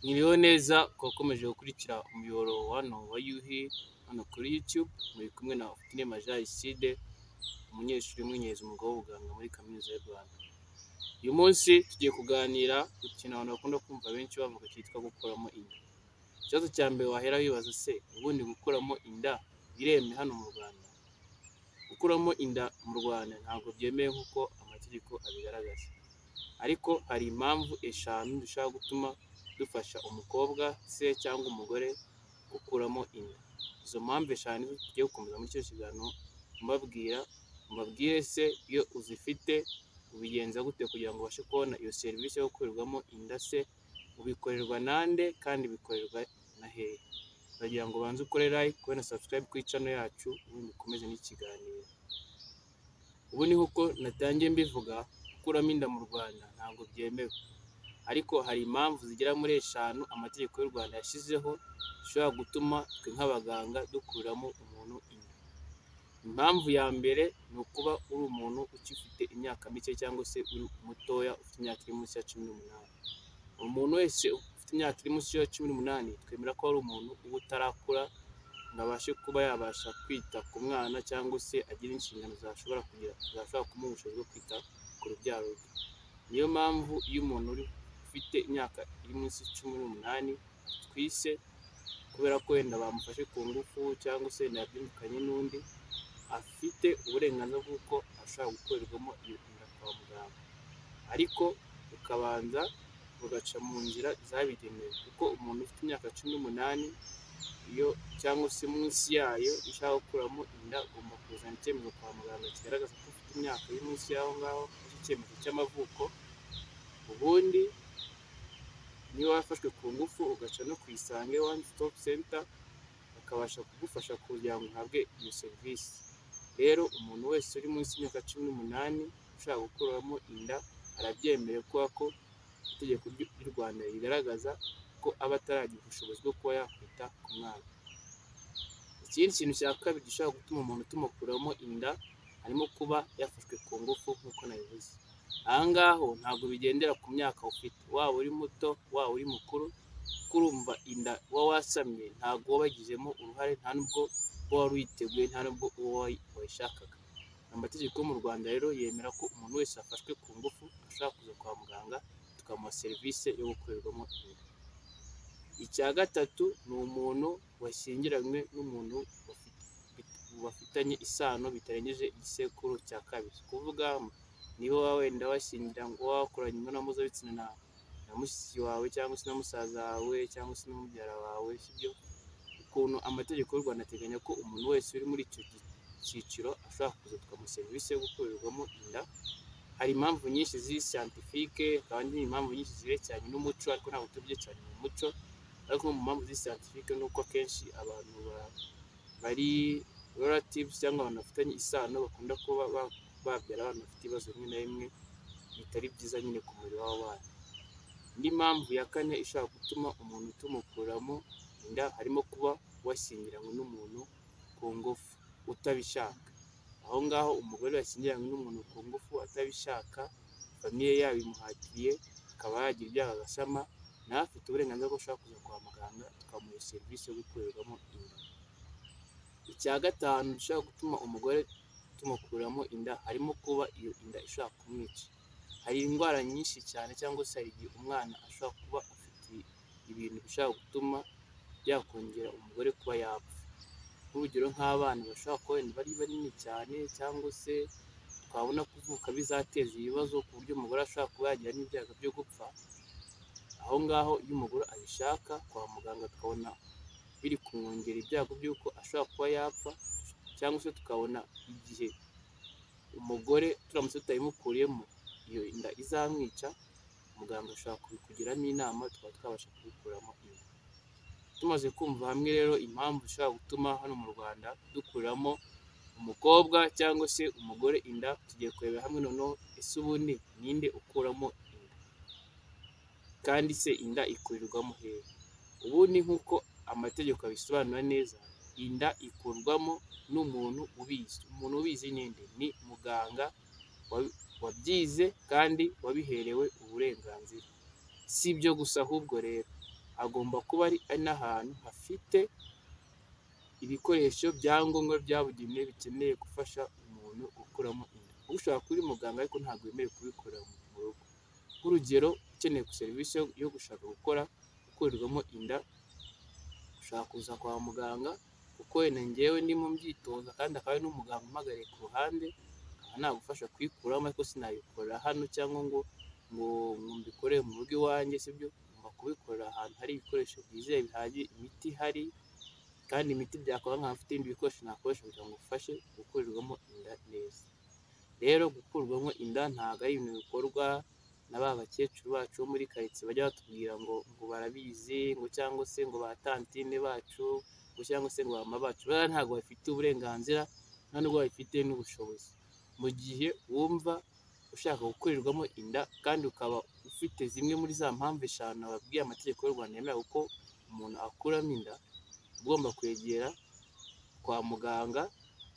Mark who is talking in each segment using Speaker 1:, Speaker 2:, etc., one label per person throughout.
Speaker 1: Mwiriwe neza twakomeje gukurikira umuyoboro wa yuhi hano kuri YouTube, muri kumwe na Ufitine Jean-Icide, umunyeshuri w'umwinyezi umwuga w'ubuganga muri kaminuza y'u Rwanda. Uyu munsi tugiye kuganira ku kintu abantu bakunda kumva benshi bavuga cyitwa gukuramo inda. Ikibazo cya mbere wahera wibaza, se ubundi gukuramo inda biremewe hano mu Rwanda? Gukuramo inda mu Rwanda ntabwo byemewe nk'uko amategeko abigaragaza, ariko hari impamvu eshanu zishobora gutuma dufasha umukobwa se cyangwa umugore gukuramo inda. Izo mpamvu eshanu tugiye gukomeza muri icyo kiganiro mbabwire se iyo uzifite ubigenza gute kugira ngo ubashe kubona iyo serivisi yo gukurwamo inda, se ubikorerwa nande kandi bikorerwa na hehe? Ndagira ngo ubanze ukore like na subscribe kuri channel yacu ubundi ukomeze n'ikiganiro. Ubu ni nk'uko natangiye mbivuga, gukuramo inda mu Rwanda ntabwo byemewe, ariko hari impamvu zigera muri eshanu amategeko y'u Rwanda yashyizeho zishobora gutuma twe nk'abaganga dukuramo umuntu inda. Impamvu ya mbere ni ukuba uri umuntu ukifite imyaka mike cyangwa se uri mutoya ufite imyaka iri munsi ya 18. Umuntu wese ufite imyaka iri munsi ya 18 twemera ko ari umuntu uba utarakura ngo abashe kuba yabasha kwita ku mwana cyangwa se agira inshingano zashobora kumuha ubushobozi bwo kwita ku rubyaro rwe. Niyo mpamvu iyo umuntu ufite imyaka iri munsi ya 18 twise, kubera ko wenda bamufashe ku ngufu cyangwa se yabyumvikanye n'undi, afite uburenganzira bw'uko ashobora gukorerwamo iyo inda kwa muganga, ariko ukabanza ugaca mu nzira zabigenewe, kuko umuntu ufite imyaka 18 iyo cyangwa se munsi yayo ishaka gukuramo inda agomba kuzana icyemezo kwa muganga kigaragaza ko ufite imyaka iri munsi y'aho ngaho, icyemezo cy'amavuko. Ubundi niba wafashwe ku ngufu ugaca no ku Isange One Stop Center bakabasha kugufasha kugira ngo uhabwe iyo serivisi. Rero umuntu wese uri munsi y'imyaka 18 ushaka gukuramo inda arabyemerewe, kubera ko itegeko ry'u Rwanda rigaragaza ko aba ataragira ubushobozi bwo kuba yakwita ku mwana. Ikindi kintu cya kabiri gishobora gutuma umuntu tumukuramo inda harimo kuba yafashwe ku ngufu nk'uko nabivuze. Aha ngaho ntabwo bigendera ku myaka ufite, waba uri muto waba uri mukuru, kurumva inda uba wasamye ntabwo wabagizemo uruhare, nta nubwo wari uyiteguye, nta nubwo wayishakaga. Amategeko yo mu Rwanda rero yemera ko umuntu wese afashwe ku ngufu ashobora kuza kwa muganga tukamuha serivisi yo gukorerwamo inda. Icya gatatu ni umuntu washyingiranywe n'umuntu bafitanye isano bitarengeje igisekuru cya kabiri, kuvuga niba wenda washyingiranywe wakoranye imibonano mpuzabitsina na mushiki wawe cyangwa se na musaza wawe cyangwa se na mubyara wawe, sibyo? Ukuntu amategeko y'u Rwanda ateganya ko umuntu wese uri muri icyo cyiciro ashobora kuza tukamuha serivisi yo gukorerwamo inda. Hari impamvu nyinshi ziri scientifique kandi impamvu nyinshi zirekeranye n'umuco, ariko ntabwo tujye cyane mu muco, ariko mu mpamvu ziri scientifique ni uko akenshi abantu bari relatives cyangwa abantu bafitanye isano bakunda kuba babyara abantu bafite ibibazo bimwe na bimwe bitari byiza nyine ku mubiri w'abana. Indi mpamvu ya kane ishobora gutuma umuntu tumukuramo inda harimo kuba washyingiranywe n'umuntu ku ngufu utabishaka. Aho ngaho umugore washyingiranywe n'umuntu ku ngufu atabishaka, famiye yabimuhatiriye, akaba yagira ibyaha agasama, nawe afite uburenganzira bwo gushaka kuza kwa muganga tukamuha serivisi yo gukorerwamo inda. Icya gatanu gishobora gutuma umugore tumukuramo inda harimo kuba iyo inda ishobora kumwica. Hari indwara nyinshi cyane cyangwa se hari igihe umwana ashobora kuba afite ibintu bishobora gutuma byakongera umugore kuba yapfa. Nk'urugero nk'abana bashobora kuba bari banini cyane, cyangwa se twabona kuvuka bizateza ibibazo ku buryo umugore ashobora kuba yagira n'ibyago byo gupfa. Aho ngaho iyo umugore abishaka kwa muganga tukabona biri kumwongera ibyago by'uko ashobora kuba yapfa, cyangwa se tukabona igihe umugore turamutse tutabimukuriyemo iyo inda izamwica, muganga ashobora kubikugiramo inama tukaba twabasha kubikuramo inda. Tumaze kumva hamwe rero impamvu ishobora gutuma hano mu Rwanda dukuramo umukobwa cyangwa se umugore inda, tugiye kurebera hamwe noneho ese ubundi ninde ukuramo inda, kandi se inda ikurirwamo hehe? Ubundi nk'uko amategeko abisobanura neza, inda ikurwamo n'umuntu ubizi. Umuntu ubizi ninde? Ni muganga wabyize kandi wabiherewe uburenganzira. Si ibyo gusa ahubwo rero agomba kuba ari n'ahantu hafite ibikoresho byangombwa byabugenewe bikeneye gufasha umuntu gukuramo inda. Ushobora kuba uri muganga ariko ntabwo wemerewe kubikora mu rugo. Nk'urugero, ukeneye serivisi yo gushaka gukurirwamo inda, ushaka kuza kwa muganga kuko wenda njyewe ndi mu myitozo kandi akaba ari n'umuganga umpagariye ku ruhande, akaba nagufasha kuyikuramo ariko sinayikorera hano cyangwa ngo mbikorere mu rugo iwanjye, sibyo? Ngomba kubikorera ahantu hari ibikoresho byizewe bihagije, imiti ihari, kandi imiti byakora nk'aho mfite ibindi bikoresho nakoresha kugira ngo ufashe gukurirwamo inda neza. Rero gukurwamo inda ntabwo ari ibintu bikorwa na ba bakecuru bacu bo muri karitsiye bajya batubwira ngo barabizi, ngo cyangwa se ngo ba tantine bacu, ngo cyangwa se ngo ba mama bacu. Bariya ntabwo bafite uburenganzira, nta nubwo babifite n'ubushobozi. Mu gihe wumva ushaka gukurirwamo inda kandi ukaba ufite zimwe muri za mpamvu eshanu babwiye amategeko y'u Rwanda yemera uko umuntu akuramo inda, ugomba kwegera kwa muganga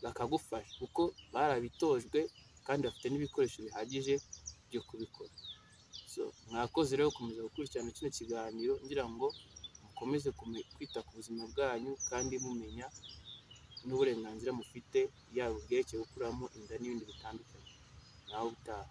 Speaker 1: bakagufasha kuko barabitojwe kandi bafite n'ibikoresho bihagije byo kubikora. Mwakoze rero gukomeza gukurikirana kino kiganiro ngira ngo mukomeze kwita ku buzima bwanyu kandi mumenya n'uburenganzira mufite, yaba ubwerekeye gukuramo inda n'ibindi bitandukanye. Naho ubutaha.